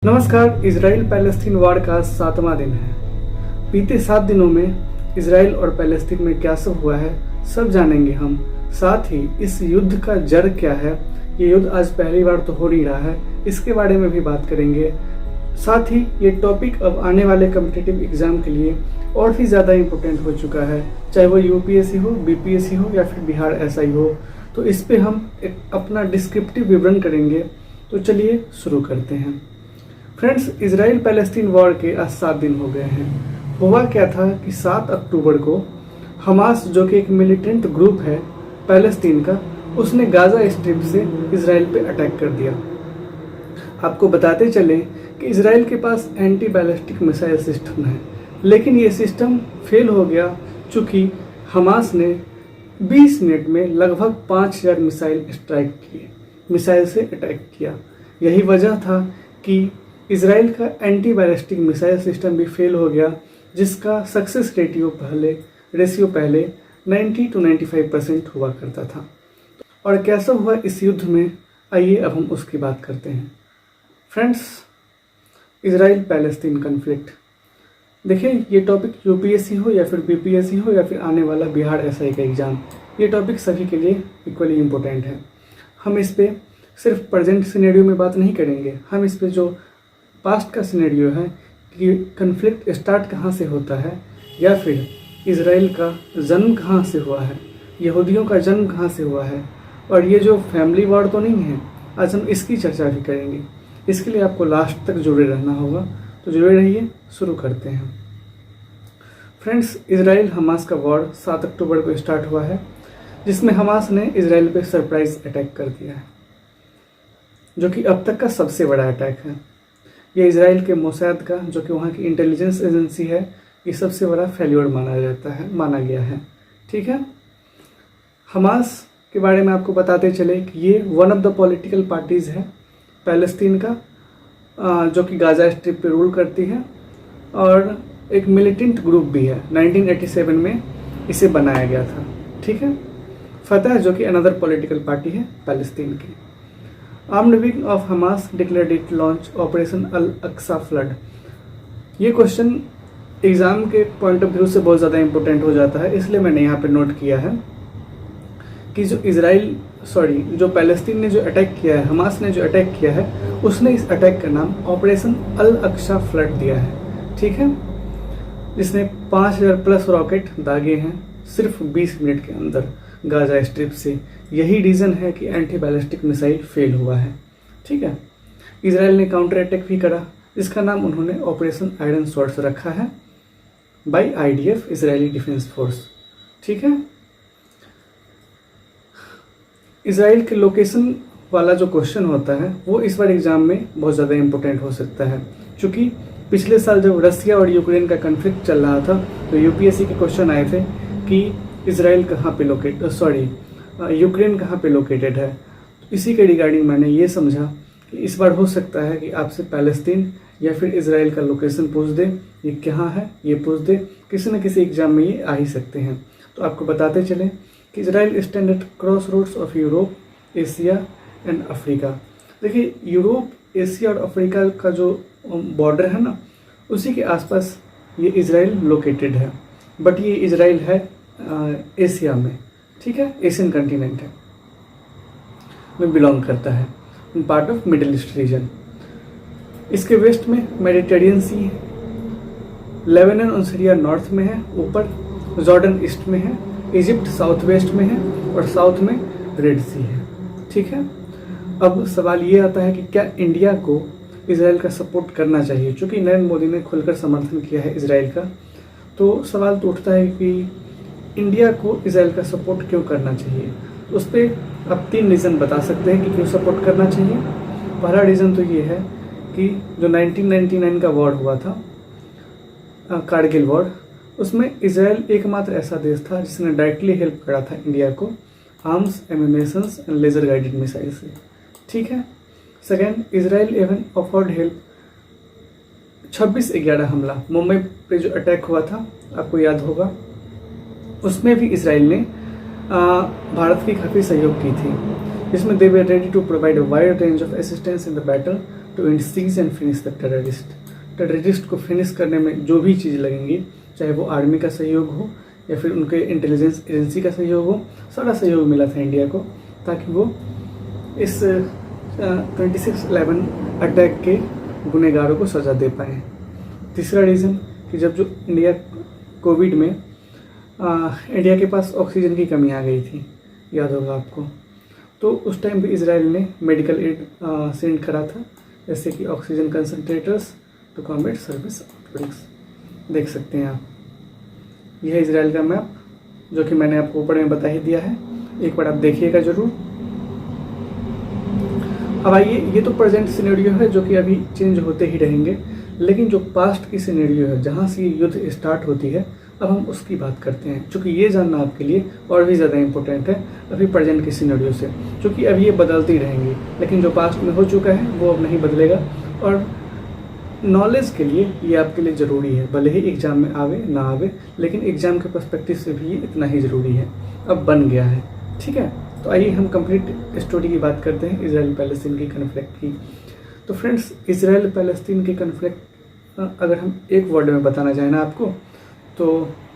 नमस्कार। Israel Palestine war का 7वां दिन है। बीते 7 दिनों में इसराइल और पैलेस्तीन में क्या सब हुआ है सब जानेंगे हम। साथ ही इस युद्ध का जड़ क्या है, ये युद्ध आज पहली बार तो हो नहीं रहा है, इसके बारे में भी बात करेंगे। साथ ही ये टॉपिक अब आने वाले कॉम्पिटिटिव एग्जाम के लिए और भी ज़्यादा इम्पोर्टेंट हो चुका है, चाहे वो यूपीएससी हो, बीपीएससी हो या फिर बिहार एसआई हो। तो इस पे हम एक अपना डिस्क्रिप्टिव विवरण करेंगे। तो चलिए शुरू करते हैं। फ्रेंड्स, इसराइल पैलेस्तीन वॉर के आज 7 दिन हो गए हैं। हुआ क्या था कि 7 अक्टूबर को हमास, जो कि एक मिलिटेंट ग्रुप है पैलेस्तीन का, उसने गाजा स्ट्रिप से इसराइल पे अटैक कर दिया। आपको बताते चले कि इसराइल के पास एंटी बैलिस्टिक मिसाइल सिस्टम है, लेकिन ये सिस्टम फेल हो गया चूँकि हमास ने 20 मिनट में लगभग 5000 मिसाइल से अटैक किया। यही वजह था कि इसराइल का एंटी बैलिस्टिक मिसाइल सिस्टम भी फेल हो गया, जिसका सक्सेस रेशियो पहले 90 to 95% हुआ करता था। और कैसा हुआ इस युद्ध में, आइए अब हम उसकी बात करते हैं। फ्रेंड्स, इसराइल पैलेस्तीन कन्फ्लिक्ट, देखिए ये टॉपिक यूपीएससी हो या फिर बीपीएससी हो या फिर आने वाला बिहार एसआई का एग्ज़ाम, ये टॉपिक सभी के लिए इक्वली इम्पोर्टेंट है। हम इस पर सिर्फ प्रेजेंट सिनेरियो में बात नहीं करेंगे, हम इस पर जो पास्ट का सिनेरियो है कि कन्फ्लिक्ट स्टार्ट कहाँ से होता है, या फिर इसराइल का जन्म कहाँ से हुआ है, यहूदियों का जन्म कहाँ से हुआ है, और ये जो फैमिली वॉर तो नहीं है, आज हम इसकी चर्चा भी करेंगे। इसके लिए आपको लास्ट तक जुड़े रहना होगा, तो जुड़े रहिए। शुरू करते हैं। फ्रेंड्स, इसराइल हमास का वॉर 7 अक्टूबर को स्टार्ट हुआ है, जिसमें हमास ने इसराइल पे सरप्राइज अटैक कर दिया है, जो कि अब तक का सबसे बड़ा अटैक है। ये इसराइल के मोसाद का, जो कि वहाँ की इंटेलिजेंस एजेंसी है, ये सबसे बड़ा फेल्योर माना गया है। ठीक है। हमास के बारे में आपको बताते चले कि ये one of the political parties है पैलेस्तीन का, जो कि गाजा स्ट्रिप पे रूल करती है, और एक मिलिटेंट ग्रुप भी है। 1987 में इसे बनाया गया था। ठीक है। फतह, जो कि अनदर पॉलिटिकल पार्टी है पैलेस्तीन की। Armed wing of Hamas declared it launch operation Al Aqsa flood. ये क्वेश्चन एग्ज़ाम के पॉइंट ऑफ व्यू से बहुत ज़्यादा इंपॉर्टेंट हो जाता है, इसलिए मैंने यहाँ पे नोट किया है कि जो पैलेस्तीन ने जो अटैक किया है, हमास ने जो अटैक किया है, उसने इस अटैक का नाम ऑपरेशन अल अक्सा फ्लड दिया है। ठीक है। जिसने 5000+ रॉकेट दागे हैं सिर्फ 20 मिनट के अंदर गाजा स्ट्रिप से। यही रीज़न है कि एंटी बैलिस्टिक मिसाइल फेल हुआ है। ठीक है। इसराइल ने काउंटर अटैक भी करा, जिसका नाम उन्होंने ऑपरेशन आयरन स्वॉर्ड्स रखा है, by IDF, Israeli defence force. ठीक है। इसराइल के लोकेशन वाला जो क्वेश्चन होता है, वो इस बार एग्जाम में बहुत ज़्यादा इंपॉर्टेंट हो सकता है, क्योंकि पिछले साल जब रसिया और यूक्रेन का कन्फ्लिक्ट चल रहा था, तो यूपीएससी के क्वेश्चन आए थे कि इसराइल कहाँ पे यूक्रेन कहाँ पे लोकेटेड है। तो इसी के रिगार्डिंग मैंने ये समझा कि इस बार हो सकता है कि आपसे पैलेस्तीन या फिर इसराइल का लोकेशन पूछ दे, ये कहाँ है ये पूछ दे, किसी न किसी एग्जाम में ये आ ही सकते हैं। तो आपको बताते चले कि Israel stand at cross roads of Europe, Asia and Africa. देखिए, यूरोप, एशिया और अफ्रीका का जो बॉर्डर है ना, उसी के आसपास ये इसराइल लोकेटेड है, बट ये इसराइल है एशिया में। ठीक है। एशियन कंटिनेंट है में बिलोंग करता है, part of middle east region. इसके वेस्ट में मेडिटेरियन सी है, लेबनान और सीरिया नॉर्थ में है, ऊपर जॉर्डन ईस्ट में है, इजिप्ट साउथ वेस्ट में है, और साउथ में रेड सी है। ठीक है। अब सवाल ये आता है कि क्या इंडिया को इसराइल का सपोर्ट करना चाहिए, क्योंकि नरेंद्र मोदी ने खुलकर समर्थन किया है इसराइल का। तो सवाल तो उठता है कि इंडिया को इसराइल का सपोर्ट क्यों करना चाहिए। उस पर आप 3 रीज़न बता सकते हैं कि क्यों सपोर्ट करना चाहिए। पहला रीज़न तो ये है कि जो 1999 का वॉर हुआ था, कारगिल वॉर, उसमें इसराइल एकमात्र ऐसा देश था जिसने डायरेक्टली हेल्प करा था इंडिया को arms, ammunitions and laser guided missile से। ठीक है। Second, Israel even offered help 26/11 हमला, मुंबई पे जो अटैक हुआ था, आपको याद होगा, उसमें भी इसराइल ने भारत की काफ़ी सहयोग की थी, जिसमें they were ready to provide a wide range of assistance in the battle to इंसीज एंड फिनिश द टेररिस्ट को फिनिश करने में जो भी चीज़ लगेंगी, चाहे वो आर्मी का सहयोग हो या फिर उनके इंटेलिजेंस एजेंसी का सहयोग हो, सारा सहयोग मिला था इंडिया को, ताकि वो इस 26/11 अटैक के गुनहगारों को सज़ा दे पाए। तीसरा रीज़न कि जब जो इंडिया कोविड में इंडिया के पास ऑक्सीजन की कमी आ गई थी, याद होगा आपको, तो उस टाइम भी इजराइल ने मेडिकल एड सेंड करा था, जैसे कि oxygen concentrators to combat service outbreaks. देख सकते हैं आप, यह है इजराइल का मैप, जो कि मैंने आपको ऊपर में बता ही दिया है, एक बार आप देखिएगा जरूर। अब आइए, ये तो प्रेजेंट सिनेरियो है जो कि अभी चेंज होते ही रहेंगे, लेकिन जो पास्ट की सिनेरियो है जहाँ से युद्ध स्टार्ट होती है, अब हम उसकी बात करते हैं, क्योंकि ये जानना आपके लिए और भी ज़्यादा इम्पोर्टेंट है अभी प्रेजेंट की सिनेरियो से, क्योंकि अब ये बदलती रहेंगी, लेकिन जो पास्ट में हो चुका है वो अब नहीं बदलेगा। और नॉलेज के लिए ये आपके लिए ज़रूरी है, भले ही एग्ज़ाम में आवे ना आवे, लेकिन एग्ज़ाम के पर्सपेक्टिव से भी ये इतना ही ज़रूरी है, अब बन गया है। ठीक है, तो आइए हम कंप्लीट स्टोरी की बात करते हैं इजराइल पैलेस्टीन की कन्फ्लिक्ट की। तो फ्रेंड्स, इजराइल पैलेस्टीन की कन्फ्लिक्ट अगर हम एक वर्ड में बताना चाहें ना आपको, तो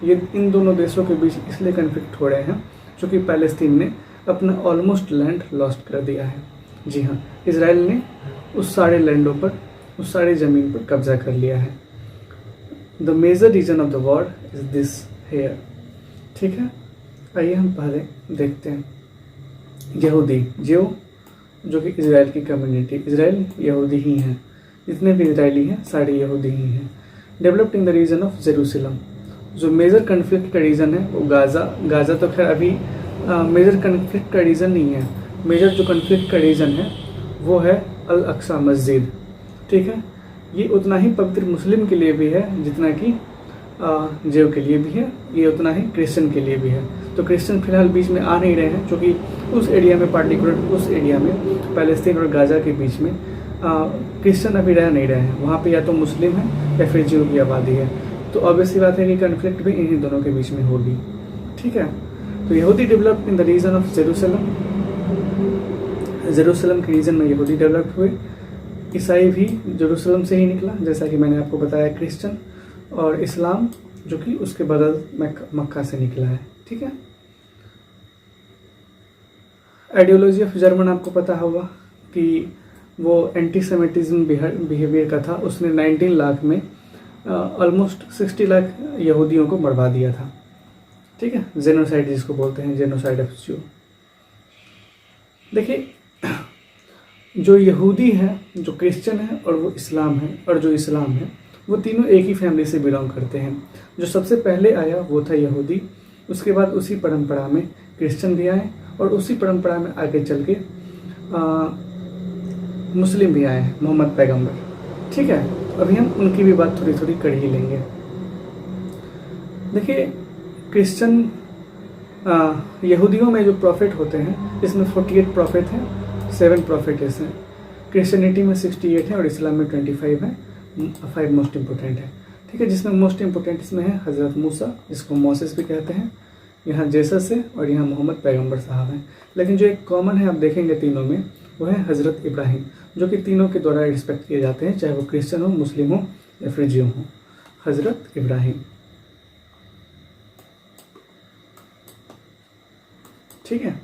ये इन दोनों देशों के बीच इसलिए कन्फ्लिक्ट हो रहे हैं क्योंकि पैलेस्टीन ने अपना ऑलमोस्ट लैंड लॉस्ट कर दिया है। जी हाँ, इजराइल ने उस सारे लैंडों पर, उस सारी ज़मीन पर कब्जा कर लिया है। The major reason of the war is this here. ठीक है, आइए हम पहले देखते हैं यहूदी जो कि इजराइल की कम्युनिटी, इजराइल यहूदी ही हैं, जितने भी इजरायली हैं सारे यहूदी ही हैं। Developed in the region of Jerusalem. जो मेजर कन्फ्लिक्ट का रीज़न है वो गाज़ा तो खैर अभी मेजर कन्फ्लिक्ट का रीज़न नहीं है। मेजर जो कन्फ्लिक्ट का रीज़न है वो है अल अक्सा मस्जिद। ठीक है, ये उतना ही पवित्र मुस्लिम के लिए भी है जितना कि जैव के लिए भी है, ये उतना ही क्रिश्चियन के लिए भी है। तो क्रिश्चियन फिलहाल बीच में आ नहीं रहे हैं, क्योंकि उस एरिया में, पार्टिकुलर उस एरिया में, पैलेस्टीन और गाज़ा के बीच में क्रिश्चियन अभी रह नहीं रहे हैं। वहाँ पे या तो मुस्लिम है या फिर जीव की आबादी है। तो ऑब्वियसली बात है कि कन्फ्लिक्ट भी इन्हीं दोनों के बीच में होगी। ठीक है, तो यहूदी develop in the region of Jerusalem. Jerusalem के रीजन में यहूदी डेवलप हुए। ईसाई भी जेरूसलम से ही निकला, जैसा कि मैंने आपको बताया, क्रिश्चियन, और इस्लाम जो कि उसके बगल मक्का से निकला है। ठीक है, आइडियोलॉजी ऑफ जर्मन आपको पता होगा कि वो एंटीसेमिटिज्म बिहेवियर का था। उसने 19 लाख में ऑलमोस्ट 60 लाख यहूदियों को मरवा दिया था। ठीक है, जेनोसाइड जिसको बोलते हैं, जेनोसाइड ऑफ ज्यू। देखिए, जो यहूदी है, जो क्रिश्चियन है और वो इस्लाम है, और जो इस्लाम है, वो तीनों एक ही फैमिली से बिलोंग करते हैं। जो सबसे पहले आया वो था यहूदी, उसके बाद उसी परंपरा में क्रिश्चियन भी आए, और उसी परंपरा में आगे चल के मुस्लिम भी आए हैं, मोहम्मद पैगंबर। ठीक है, तो अभी हम उनकी भी बात थोड़ी थोड़ी कर ही लेंगे। देखिए, क्रिश्चियन यहूदियों में जो प्रॉफिट होते हैं, इसमें 48 प्रॉफिट हैं, 7 प्रॉफिट्स हैं। क्रिश्चियनिटी में 68 है और इस्लाम में 25 है। 5 मोस्ट इम्पोर्टेंट है। ठीक है, जिसमें मोस्ट इम्पोर्टेंट इसमें है हज़रत मूसा, जिसको मोसेस भी कहते हैं, यहाँ जेसस है, और यहाँ मोहम्मद पैगंबर साहब हैं। लेकिन जो एक कॉमन है आप देखेंगे तीनों में, वो है हज़रत इब्राहिम, जो कि तीनों के द्वारा रिस्पेक्ट किए जाते हैं, चाहे वो क्रिश्चियन हो, मुस्लिम हो या फिर ज्यू हो। हज़रत इब्राहिम। ठीक है,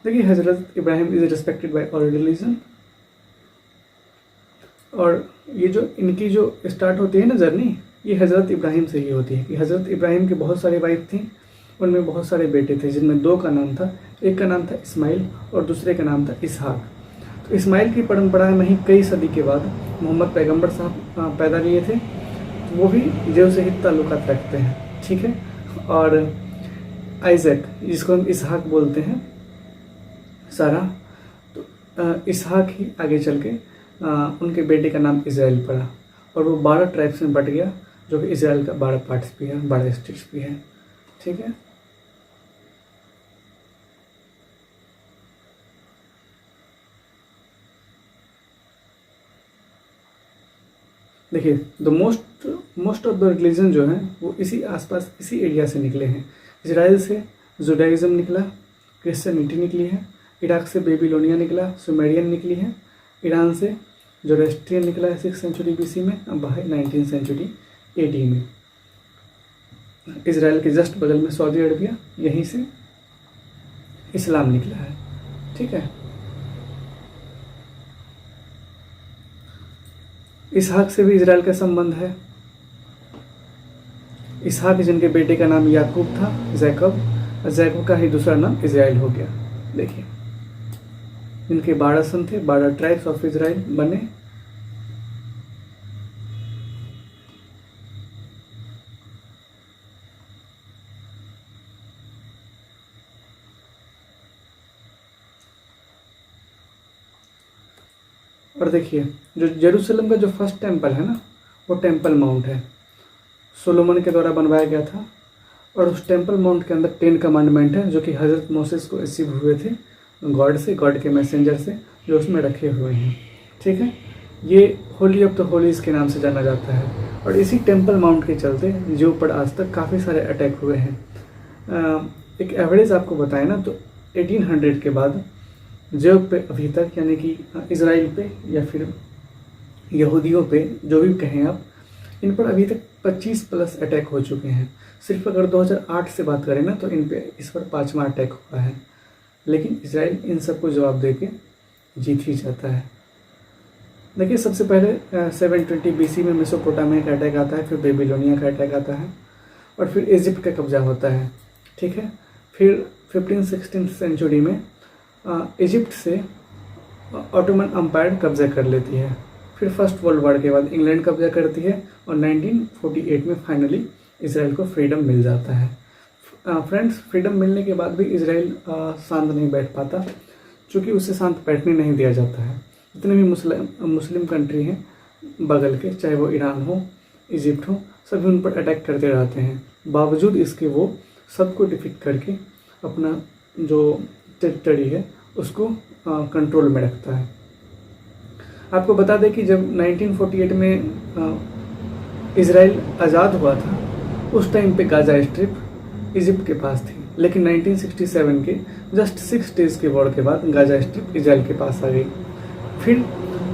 देखिए, हज़रत Ibrahim is respected by all religion. और ये जो इनकी जो स्टार्ट होती है ना जर्नी, ये हज़रत इब्राहिम से ही होती है कि हज़रत इब्राहिम के बहुत सारे वाइफ थी, उनमें बहुत सारे बेटे थे, जिनमें 2 का नाम था, एक का नाम था इस्माइल और दूसरे का नाम था इसहाक। तो इस्माइल की परंपरा में ही कई सदी के बाद मोहम्मद पैगंबर साहब पैदा लिए थे, तो वो भी जेव से ही ताल्लुकात रखते हैं। ठीक है, और आइजैक, जिसको हम इसहाक बोलते हैं, सारा, तो इसहाक ही आगे चल के उनके बेटे का नाम इजराइल पड़ा, और वो 12 ट्राइब्स में बट गया, जो कि इजराइल का 12 पार्ट्स भी है, 12 स्टेट्स भी है। ठीक है, देखिए, the most of the religion जो है वो इसी आसपास, इसी एरिया से निकले हैं। इजराइल से जुडाइज़म निकला, क्रिश्चियनिटी निकली है, इराक से बेबीलोनिया निकला, सुमेरियन निकली है, ईरान से जोरोस्ट्रियन निकला है 6th सेंचुरी BC में, अब है 19th सेंचुरी AD में। इसराइल के जस्ट बगल में सऊदी अरबिया, यहीं से इस्लाम निकला है। ठीक है, इसहाक से भी इसराइल का संबंध है। इसहाक जिनके बेटे का नाम याकूब था, जैकब, जैकब का ही दूसरा नाम इसराइल हो गया। देखिए, इनके 12 सन थे, 12 ट्राइब्स ऑफ इसराइल बने। और देखिए, जो जेरूसलम का जो फर्स्ट टेम्पल है ना, वो टेम्पल माउंट है, सोलोमन के द्वारा बनवाया गया था। और उस टेम्पल माउंट के अंदर 10 कमांडमेंट है, जो कि हज़रत मोसेस को रिसीव हुए थे गॉड से, गॉड के मैसेंजर से, जो उसमें रखे हुए हैं। ठीक है, ये होली ऑफ द होलीज के नाम से जाना जाता है। और इसी टेम्पल माउंट के चलते जो पर आज तक काफ़ी सारे अटैक हुए हैं। एक एवरेज आपको बताएं ना, तो 1800 के बाद जो पे अभी तक, यानी कि इसराइल पे या फिर यहूदियों पे, जो भी कहें आप, इन पर अभी तक 25+ अटैक हो चुके हैं। सिर्फ अगर 2008 से बात करें ना, तो इन पे इस पर 5वां अटैक हुआ है। लेकिन इसराइल इन सबको जवाब दे के जीत ही जाता है। देखिए, सबसे पहले 720 BC में मेसोपोटामिया का अटैक आता है, फिर बेबीलोनिया का अटैक आता है, और फिर इजिप्ट का कब्जा होता है। ठीक है, फिर 15th-16th सेंचुरी में इजिप्ट से ऑटोमन अम्पायर कब्जा कर लेती है। फिर फर्स्ट वर्ल्ड वॉर के बाद इंग्लैंड कब्जा करती है, और 1948 में फाइनली इसराइल को फ्रीडम मिल जाता है। फ्रेंड्स, फ्रीडम मिलने के बाद भी इसराइल शांत नहीं बैठ पाता, क्योंकि उसे शांत बैठने नहीं दिया जाता है। जितने भी मुस्लिम कंट्री हैं बगल के, चाहे वो ईरान हो, इजिप्ट हो, सभी उन पर अटैक करते रहते हैं। बावजूद इसके वो सबको डिफीट करके अपना जो टेरिटरी है उसको कंट्रोल में रखता है। आपको बता दें कि जब 1948 में इसराइल आज़ाद हुआ था, उस टाइम पे गाजा स्ट्रिप इजिप्ट के पास थी, लेकिन 1967 के जस्ट 6 डेज़ के वॉर के बाद गाजा स्ट्रिप इसराइल के पास आ गई। फिर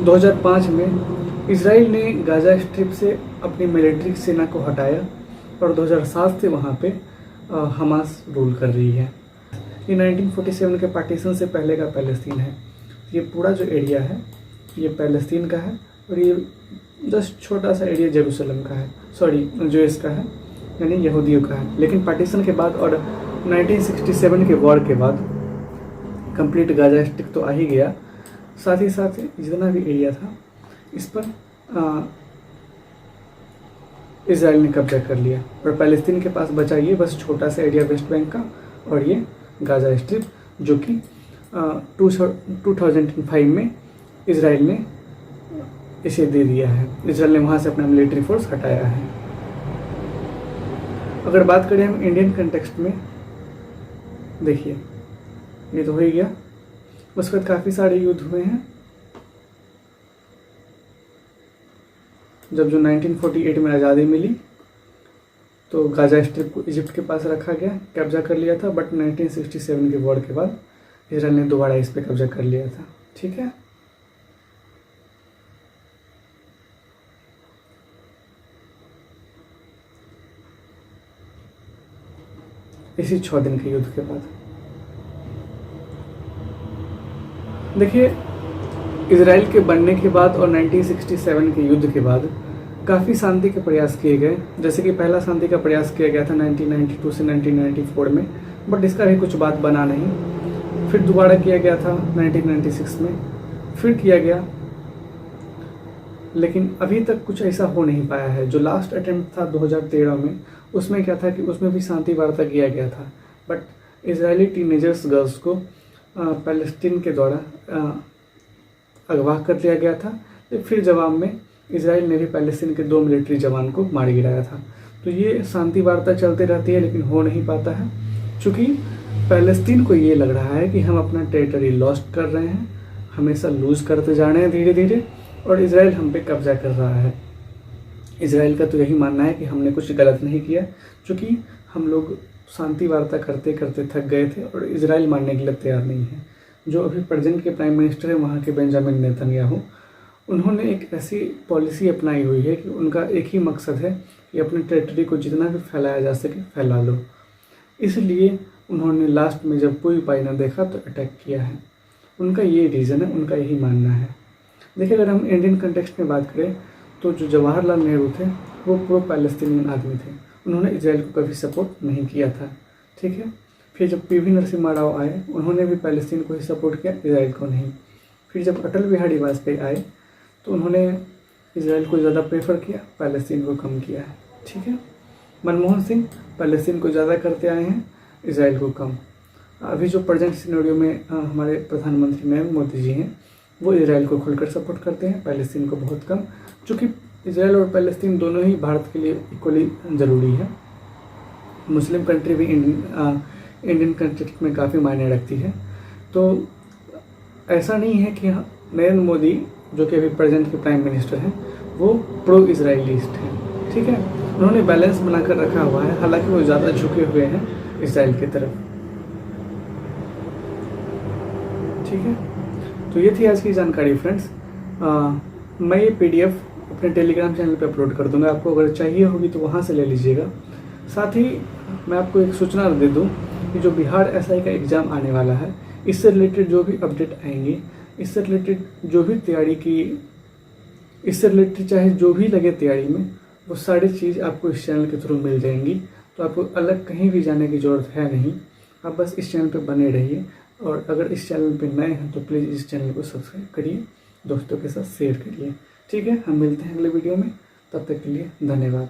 2005 में इसराइल ने गाजा स्ट्रिप से अपनी मिलिट्री सेना को हटाया, और 2007 से वहाँ पे हमास रूल कर रही है। ये 1947 के पार्टीशन से पहले का पैलेस्तीन है। ये पूरा जो एरिया है ये पैलेस्तीन का है, और ये जस्ट छोटा सा एरिया जेरूसलम का है, सॉरी जूस का है, यानी यहूदियों का है। लेकिन पार्टीशन के बाद और 1967 के वॉर के बाद कंप्लीट गाजा स्ट्रिप तो आ ही गया, साथ ही साथ जितना भी एरिया था इस पर इसराइल ने कब्जा कर लिया, और पैलेस्तीन के पास बचा ये बस छोटा सा एरिया वेस्ट बैंक का, और ये गाजा स्ट्रिप, जो कि 2005 में इसराइल ने इसे दे दिया है। इसराइल ने वहाँ से अपना मिलिट्री फोर्स हटाया है। अगर बात करें हम इंडियन कंटेक्स्ट में, देखिए ये तो हो ही गया। उस वक्त काफ़ी सारे युद्ध हुए हैं। जब जो 1948 में आज़ादी मिली तो गाजा स्ट्रिप को इजिप्ट के पास रखा गया, कब्जा कर लिया था, बट 1967 के वॉर के बाद इसराइल ने दोबारा इस पर कब्जा कर लिया था। ठीक है, इसी 6 दिन के युद्ध के बाद देखिए, इसराइल के बनने के बाद और 1967 के युद्ध के बाद काफ़ी शांति के प्रयास किए गए। जैसे कि पहला शांति का प्रयास किया गया था 1992 से 1994 में, बट इसका भी कुछ बात बना नहीं। फिर दोबारा किया गया था 1996 में, फिर किया गया, लेकिन अभी तक कुछ ऐसा हो नहीं पाया है। जो लास्ट अटेम्प्ट था 2013 में, उसमें क्या था कि उसमें भी शांति वार्ता किया गया था, बट इजरायली टीनेजर्स गर्ल्स को पैलेस्टीन के द्वारा अगवा कर लिया गया था। फिर जवाब में इसराइल ने भी पैलेस्टीन के 2 मिलिट्री जवान को मार गिराया था। तो ये शांति वार्ता चलती रहती है, लेकिन हो नहीं पाता है, क्योंकि पैलेस्टीन को ये लग रहा है कि हम अपना टेरिटरी लॉस्ट कर रहे हैं, हमेशा लूज करते जा रहे हैं धीरे धीरे, और इसराइल हम पे कब्जा कर रहा है। इसराइल का तो यही मानना है कि हमने कुछ गलत नहीं किया, क्योंकि हम लोग शांति वार्ता करते करते थक गए थे और इसराइल मानने के लिए तैयार नहीं है। जो अभी प्रेजेंट के प्राइम मिनिस्टर हैं वहाँ के बेंजामिन नेतन्याहू, उन्होंने एक ऐसी पॉलिसी अपनाई हुई है कि उनका एक ही मकसद है कि अपने टेरिटरी को जितना भी फैलाया जा सके फैला लो। इसलिए उन्होंने लास्ट में जब कोई उपाय न देखा तो अटैक किया है। उनका ये रीज़न है, उनका यही मानना है। देखिए, अगर हम इंडियन कंटेक्स्ट में बात करें तो जो जवाहरलाल नेहरू थे वो प्रो पैलेस्टीनियन आदमी थे। उन्होंने इजराइल को कभी सपोर्ट नहीं किया था, ठीक है। फिर जब पीवी नरसिम्हा राव आए, उन्होंने भी पैलेस्टीन को ही सपोर्ट किया, इजराइल को नहीं। फिर जब अटल बिहारी वाजपेयी आए तो उन्होंने इजराइल को ज़्यादा प्रेफर किया, पैलेस्टीन को कम किया है, ठीक है। मनमोहन सिंह पैलेस्टीन को ज़्यादा करते आए हैं, इजराइल को कम। अभी जो प्रेजेंट सिनेरियो में हमारे प्रधानमंत्री नरेंद्र मोदी जी हैं, वो इजराइल को खुलकर सपोर्ट करते हैं, पैलेस्टीन को बहुत कम। चूँकि इजराइल और पैलेस्टीन दोनों ही भारत के लिए इक्वली ज़रूरी है। मुस्लिम कंट्री भी इंडियन कंटेक्स्ट में काफ़ी मायने रखती है। तो ऐसा नहीं है कि नरेंद्र मोदी जो कि अभी प्रेजेंट के प्राइम मिनिस्टर हैं वो प्रो इजराइलिस्ट हैं, ठीक है। उन्होंने बैलेंस बनाकर रखा हुआ है, हालांकि वो ज़्यादा झुके हुए हैं इजराइल की तरफ, ठीक है। तो ये थी आज की जानकारी फ्रेंड्स। मैं ये PDF अपने टेलीग्राम चैनल पे अपलोड कर दूंगा, आपको अगर चाहिए होगी तो वहाँ से ले लीजिएगा। साथ ही मैं आपको एक सूचना दे दूं कि जो बिहार SI का एग्ज़ाम आने वाला है, इससे रिलेटेड जो भी अपडेट आएंगे, इससे रिलेटेड जो भी तैयारी की, इससे रिलेटेड चाहे जो भी लगे तैयारी में, वो सारी चीज़ आपको इस चैनल के थ्रू मिल जाएंगी। तो आपको अलग कहीं भी जाने की ज़रूरत है नहीं, आप बस इस चैनल पे बने रहिए। और अगर इस चैनल पे नए हैं तो प्लीज़ इस चैनल को सब्सक्राइब करिए, दोस्तों के साथ शेयर करिए, ठीक है। हम मिलते हैं अगले वीडियो में, तब तक के लिए धन्यवाद।